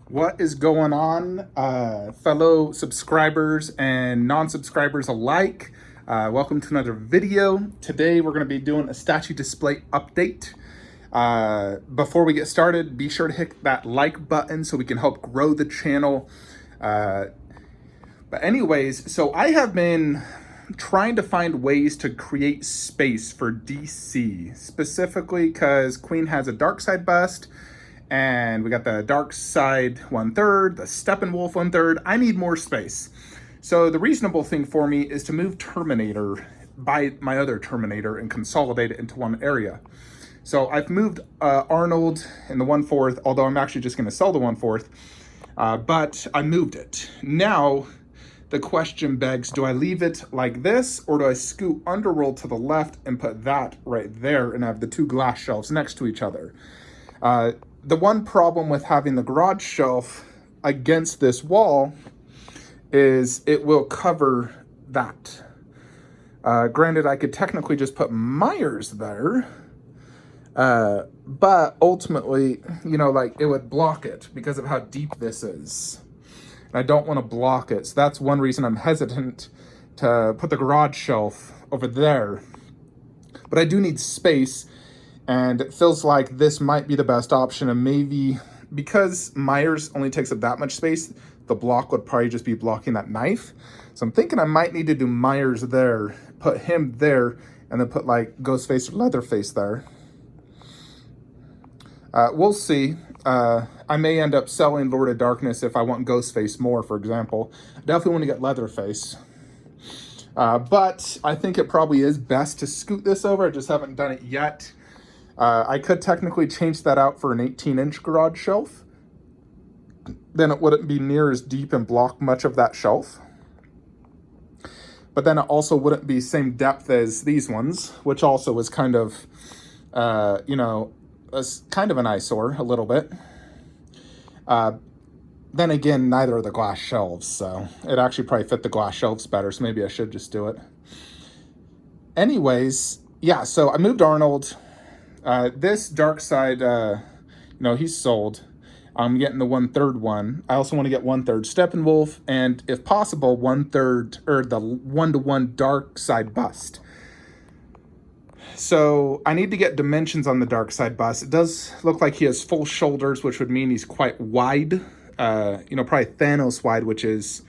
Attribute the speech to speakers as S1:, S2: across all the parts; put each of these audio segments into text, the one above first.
S1: What is going on, fellow subscribers and non-subscribers alike? Welcome to another video. Today we're going to be doing a statue display update. Before we get started, be sure to hit that like button so we can help grow the channel. But anyways, so I have been trying to find ways to create space for DC, specifically because Queen has a Darkseid bust, and we got the Darkseid 1/3, the Steppenwolf 1/3. I need more space. So the reasonable thing for me is to move Terminator by my other Terminator and consolidate it into one area. So I've moved Arnold in the 1/4, although I'm actually just going to sell the 1/4, but I moved it. Now, the question begs, do I leave it like this, or do I scoot Underworld to the left and put that right there and have the two glass shelves next to each other? The one problem with having the garage shelf against this wall is it will cover that. Granted, I could technically just put Myers there, but ultimately, like, it would block it because of how deep this is. And I don't want to block it. So that's one reason I'm hesitant to put the garage shelf over there. But I do need space, and it feels like this might be the best option. And maybe because Myers only takes up that much space, the block would probably just be blocking that knife. So I'm thinking I might need to do Myers there, put him there, and then put like Ghostface or Leatherface there. We'll see. I may end up selling Lord of Darkness if I want Ghostface more, for example. Definitely want to get Leatherface. But I think it probably is best to scoot this over. I just haven't done it yet. I could technically change that out for an 18-inch garage shelf. Then it wouldn't be near as deep and block much of that shelf. But then it also wouldn't be same depth as these ones, which also was kind of, kind of an eyesore a little bit. Then again, neither are the glass shelves, so it actually probably fit the glass shelves better, so maybe I should just do it. Anyways, yeah, so I moved Arnold. This Darkseid, he's sold. I'm getting the 1/3 one. I also want to get 1/3 Steppenwolf, and if possible, 1/3, or the 1-to-1 Darkseid bust. So I need to get dimensions on the Darkseid bust. It does look like he has full shoulders, which would mean he's quite wide. Probably Thanos wide, which is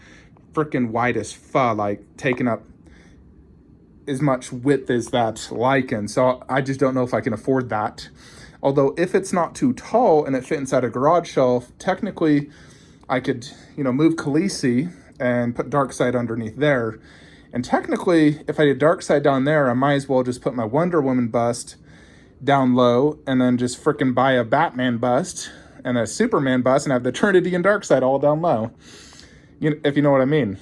S1: freaking wide as fuck, like taking up as much width as that Lycan. So I just don't know if I can afford that. Although if it's not too tall and it fit inside a garage shelf, technically I could, move Khaleesi and put Darkseid underneath there. And technically, if I did Darkseid down there, I might as well just put my Wonder Woman bust down low and then just freaking buy a Batman bust and a Superman bust and have the Trinity and Darkseid all down low. If you know what I mean.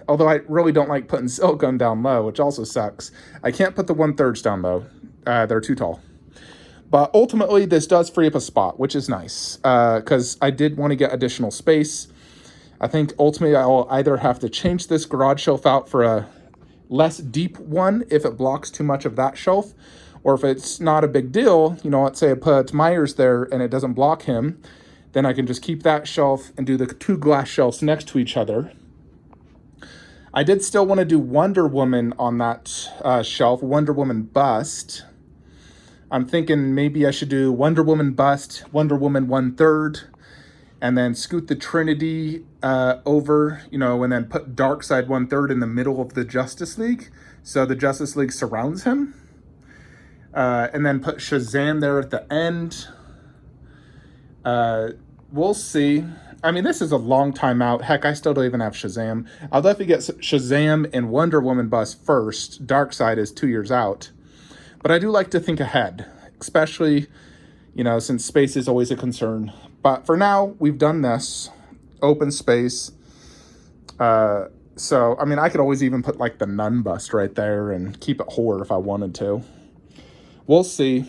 S1: Although I really don't like putting Silcone down low, which also sucks. I can't put the 1/3 down low. They're too tall. But ultimately, this does free up a spot, which is nice, because I did want to get additional space. I think ultimately I will either have to change this garage shelf out for a less deep one if it blocks too much of that shelf, or if it's not a big deal, let's say I put Myers there and it doesn't block him, then I can just keep that shelf and do the two glass shelves next to each other. I did still want to do Wonder Woman on that shelf, Wonder Woman bust. I'm thinking maybe I should do Wonder Woman bust, Wonder Woman 1/3, and then scoot the Trinity over, and then put Darkseid 1/3 in the middle of the Justice League, so the Justice League surrounds him. And then put Shazam there at the end. We'll see. I mean, this is a long time out. Heck, I still don't even have Shazam. I'll definitely get Shazam and Wonder Woman bust first. Darkseid is 2 years out. But I do like to think ahead, especially, since space is always a concern. But for now, we've done this. Open space. So, I mean, I could always even put, like, the Nun bust right there and keep it horror if I wanted to. We'll see.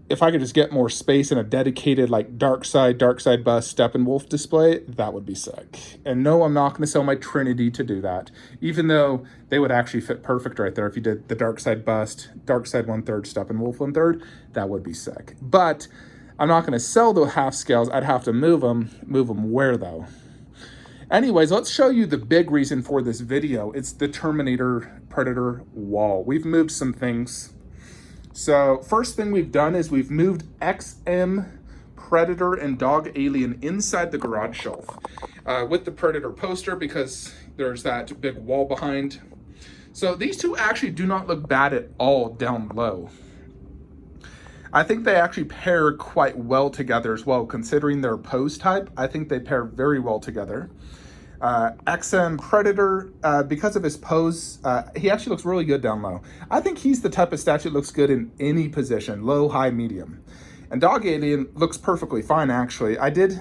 S1: If I could just get more space in a dedicated, like, Darkseid bust, Steppenwolf display, that would be sick. And no, I'm not going to sell my Trinity to do that, even though they would actually fit perfect right there. If you did the Darkseid bust, Darkseid 1/3, Steppenwolf 1/3, that would be sick. But I'm not going to sell the half scales. I'd have to move them. Move them where though? Anyways, let's show you the big reason for this video. It's the Terminator Predator wall. We've moved some things. So first thing we've done is we've moved XM Predator and Dog Alien inside the garage shelf with the Predator poster because there's that big wall behind. So these two actually do not look bad at all down low. I think they actually pair quite well together as well, considering their pose type. I think they pair very well together. XM Predator, because of his pose, he actually looks really good down low. I think he's the type of statue that looks good in any position, low, high, medium. And Dog Alien looks perfectly fine, actually. I did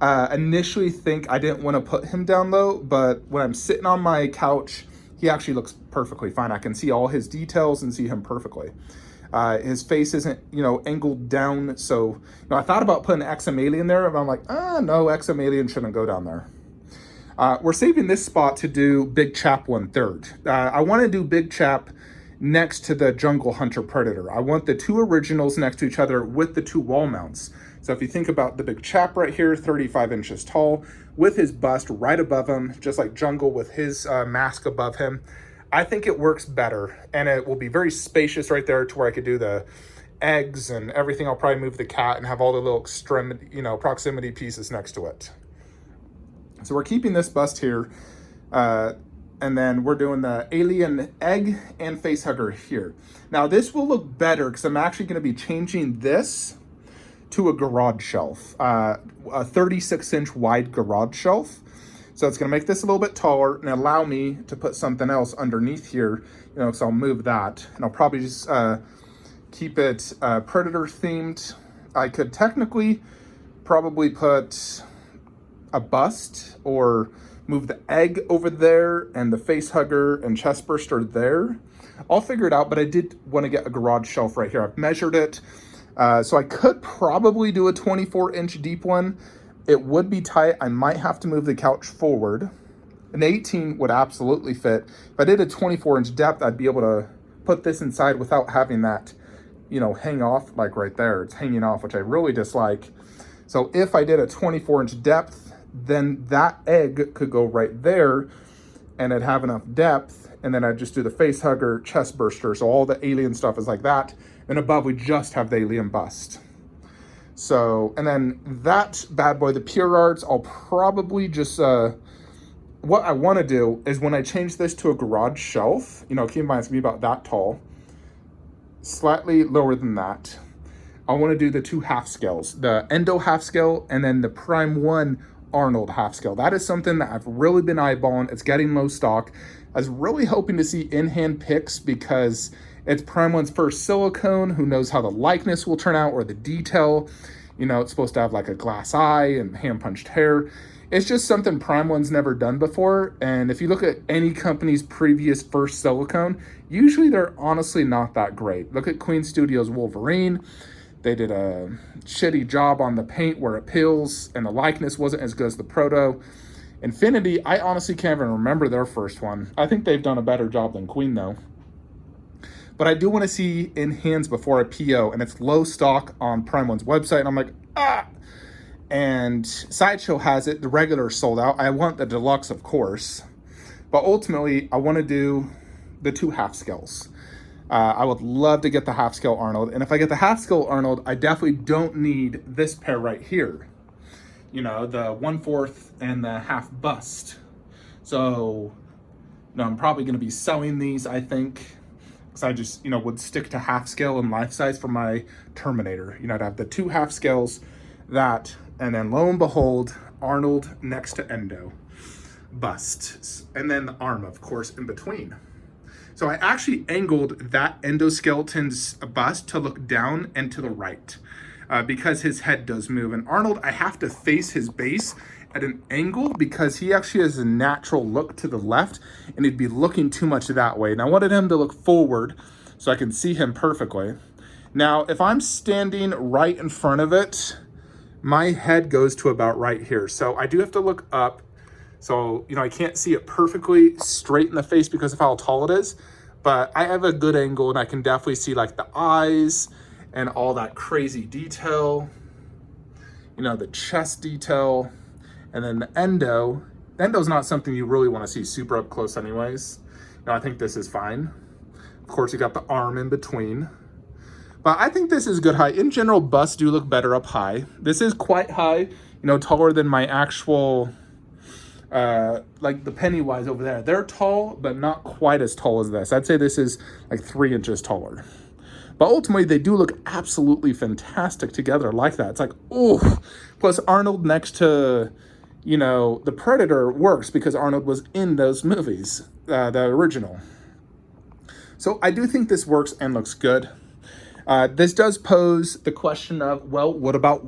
S1: initially think I didn't want to put him down low, but when I'm sitting on my couch, he actually looks perfectly fine. I can see all his details and see him perfectly. His face isn't, angled down. So, I thought about putting XM Alien there, but I'm like, no, XM Alien shouldn't go down there. We're saving this spot to do Big Chap 1/3. I want to do Big Chap next to the Jungle Hunter Predator. I want the two originals next to each other with the two wall mounts. So if you think about the Big Chap right here, 35 inches tall, with his bust right above him, just like Jungle with his mask above him, I think it works better, and it will be very spacious right there to where I could do the eggs and everything. I'll probably move the cat and have all the little extremity, proximity pieces next to it. So we're keeping this bust here, and then we're doing the alien egg and face hugger here. Now this will look better because I'm actually going to be changing this to a garage shelf, a 36-inch wide garage shelf. So it's going to make this a little bit taller and allow me to put something else underneath here, so I'll move that. And I'll probably just keep it Predator themed. I could technically probably put a bust or move the egg over there and the face hugger and chest burster there. I'll figure it out, but I did want to get a garage shelf right here. I've measured it. So I could probably do a 24-inch deep one. It would be tight. I might have to move the couch forward. An 18 would absolutely fit. If I did a 24-inch depth, I'd be able to put this inside without having that, hang off like right there. It's hanging off, which I really dislike. So if I did a 24-inch depth, then that egg could go right there and it'd have enough depth. And then I'd just do the face hugger, chest burster. So all the alien stuff is like that. And above, we just have the alien bust. So, and then that bad boy, the Pure Arts, I'll probably just, what I want to do is when I change this to a garage shelf, keep in mind it's going to be about that tall, slightly lower than that. I want to do the two half scales, the Endo half scale and then the Prime 1 Arnold half scale. That is something that I've really been eyeballing. It's getting low stock. I was really hoping to see in-hand pics because it's Prime 1's first silicone. Who knows how the likeness will turn out or the detail. It's supposed to have like a glass eye and hand-punched hair. It's just something Prime 1's never done before. And if you look at any company's previous first silicone, usually they're honestly not that great. Look at Queen Studios' Wolverine. They did a shitty job on the paint where it peels, and the likeness wasn't as good as the Proto. Infinity, I honestly can't even remember their first one. I think they've done a better job than Queen, though. But I do want to see in hands before I PO, and it's low stock on Prime 1's website, and I'm like, And Sideshow has it. The regular is sold out. I want the deluxe, of course. But ultimately, I want to do the two half scales. I would love to get the half scale Arnold. And if I get the half scale Arnold, I definitely don't need this pair right here. The 1/4 and the half bust. So, I'm probably going to be selling these, I think. Because I just, would stick to half scale and life size for my Terminator. I'd have the two half scales, that, and then lo and behold, Arnold next to Endo. Bust. And then the arm, of course, in between. So I actually angled that endoskeleton's bust to look down and to the right because his head does move. And Arnold, I have to face his base at an angle because he actually has a natural look to the left and he'd be looking too much that way. And I wanted him to look forward so I can see him perfectly. Now, if I'm standing right in front of it, my head goes to about right here. So I do have to look up. So, I can't see it perfectly straight in the face because of how tall it is, but I have a good angle and I can definitely see like the eyes and all that crazy detail, you know, the chest detail, and then the endo. The endo's not something you really want to see super up close anyways. You know, I think this is fine. Of course, you got the arm in between. But I think this is good height. In general, busts do look better up high. This is quite high, you know, taller than my actual, like the Pennywise over there. They're tall, but not quite as tall as this. I'd say this is like 3 inches taller. But ultimately, they do look absolutely fantastic together like that. It's like, oh, plus Arnold next to, you know, the Predator works because Arnold was in those movies, the original. So I do think this works and looks good. This does pose the question of, well, what about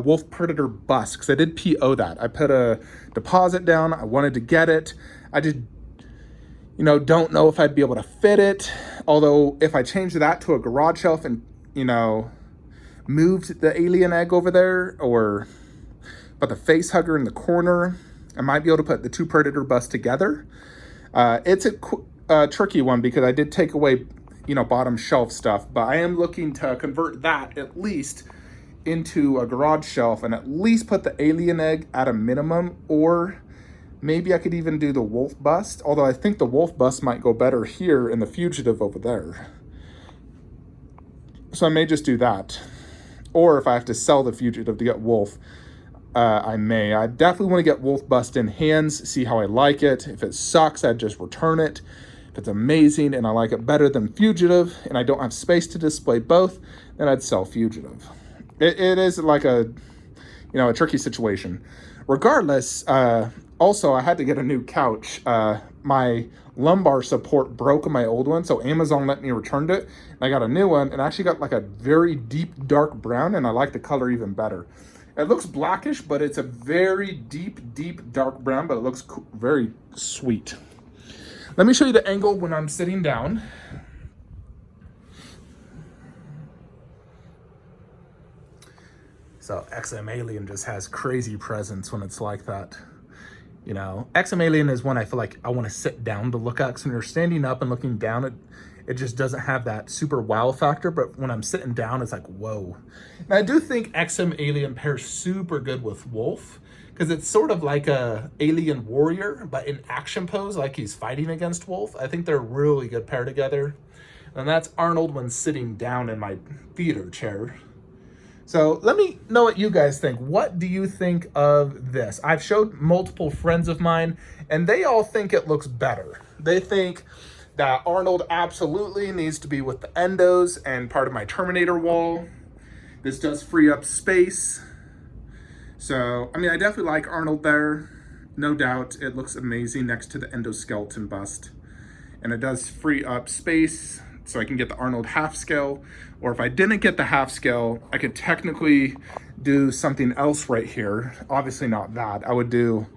S1: Wolf Predator bust? Because I did PO that. I put a deposit down. I wanted to get it. I just, you know, don't know if I'd be able to fit it. Although if I changed that to a garage shelf and, you know, moved the alien egg over there, or put the face hugger in the corner, I might be able to put the 2 Predator busts together. It's a tricky one because I did take away, you know, bottom shelf stuff, but I am looking to convert that at least into a garage shelf and at least put the alien egg at a minimum, or maybe I could even do the wolf bust, although I think the wolf bust might go better here in the fugitive over there. So I may just do that. Or if I have to sell the fugitive to get wolf, I may. I definitely want to get wolf bust in hands, see how I like it. If it sucks, I'd just return it. If it's amazing and I like it better than fugitive and I don't have space to display both, then I'd sell fugitive. It is like a, you know, a tricky situation. Regardless, also I had to get a new couch. My lumbar support broke on my old one, so Amazon let me return it. And I got a new one and actually got like a very deep dark brown, and I like the color even better. It looks blackish, but it's a very deep dark brown, but it looks very sweet. Let me show you the angle when I'm sitting down. So XM Alien just has crazy presence when it's like that. You know, XM Alien is one I feel like I want to sit down to look at, because when you're standing up and looking down, it just doesn't have that super wow factor. But when I'm sitting down, it's like, whoa. And I do think XM Alien pairs super good with Wolf, because it's sort of like a alien warrior, but in action pose, like he's fighting against Wolf. I think they're a really good pair together. And that's Arnold when sitting down in my theater chair. So let me know what you guys think. What do you think of this? I've showed multiple friends of mine, and they all think it looks better. They think that Arnold absolutely needs to be with the endos and part of my Terminator wall. This does free up space. So, I mean, I definitely like Arnold there. No doubt, it looks amazing next to the endoskeleton bust. And it does free up space, so I can get the Arnold half scale. Or if I didn't get the half scale, I could technically do something else right here. Obviously not that. I would do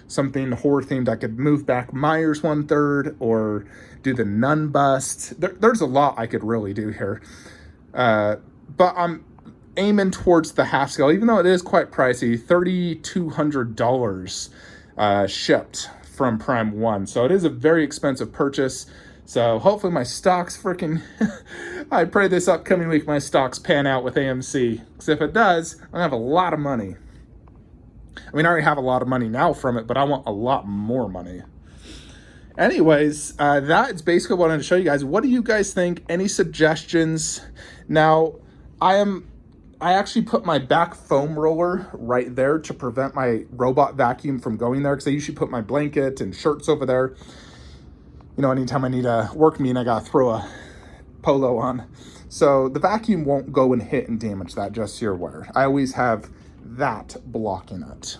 S1: something horror themed. I could move back Myers 1/3 or do the nun bust. There's a lot I could really do here. But I'm aiming towards the half scale, even though it is quite pricey, $3,200 shipped from Prime 1. So it is a very expensive purchase. So hopefully my stocks freaking, I pray this upcoming week my stocks pan out with AMC. Because if it does, I'm gonna have a lot of money. I mean, I already have a lot of money now from it, but I want a lot more money. Anyways, that's basically what I wanted to show you guys. What do you guys think? Any suggestions? Now, I actually put my back foam roller right there to prevent my robot vacuum from going there, because I usually put my blanket and shirts over there. You know, anytime I need a work meeting, I gotta throw a polo on. So the vacuum won't go and hit and damage that, just so you're aware. I always have that blocking it.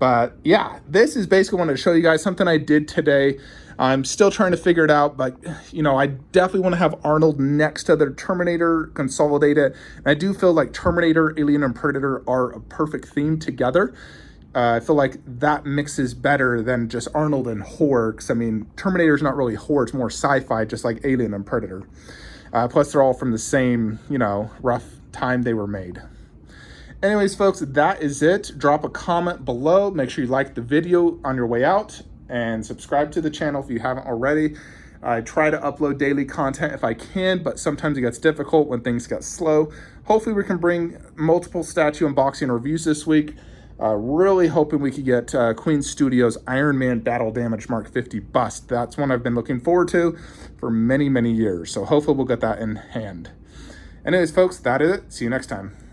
S1: But yeah, this is basically wanted to show you guys something I did today. I'm still trying to figure it out, but you know, I definitely want to have Arnold next to the Terminator, consolidate it. And I do feel like Terminator, Alien, and Predator are a perfect theme together. I feel like that mixes better than just Arnold and horror, because I mean, Terminator's not really horror, it's more sci-fi, just like Alien and Predator. Plus they're all from the same, you know, rough time they were made. Anyways, folks, that is it. Drop a comment below. Make sure you like the video on your way out and subscribe to the channel if you haven't already. I try to upload daily content if I can, but sometimes it gets difficult when things get slow. Hopefully we can bring multiple statue unboxing reviews this week. Really hoping we could get Queen Studios Iron Man Battle Damage Mark 50 bust. That's one I've been looking forward to for many, many years. So hopefully we'll get that in hand. Anyways, folks, that is it. See you next time.